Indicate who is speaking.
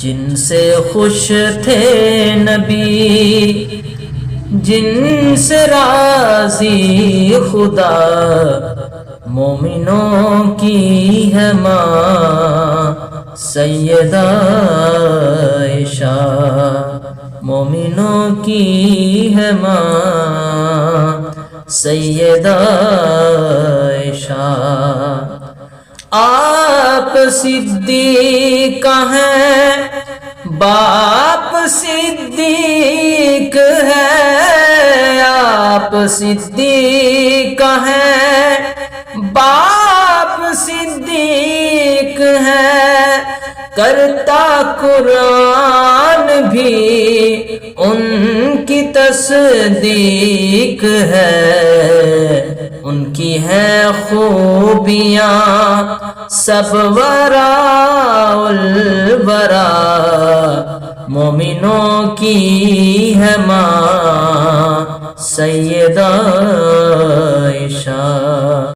Speaker 1: جن سے خوش تھے نبی، جن سے راضی خدا، مومنوں کی ہے ماں سیدہ عائشہ، مومنوں کی ہے ماں سیدہ عائشہ۔ آپ صدیق ہیں، باپ صدیق ہے، آپ صدیق ہیں، باپ صدیق ہے، کرتا قرآن بھی ان کی تصدیق ہے، ان کی ہیں خوبیاں سب وراء الورا، مومنوں کی ہے ماں سیدہ عائشہ۔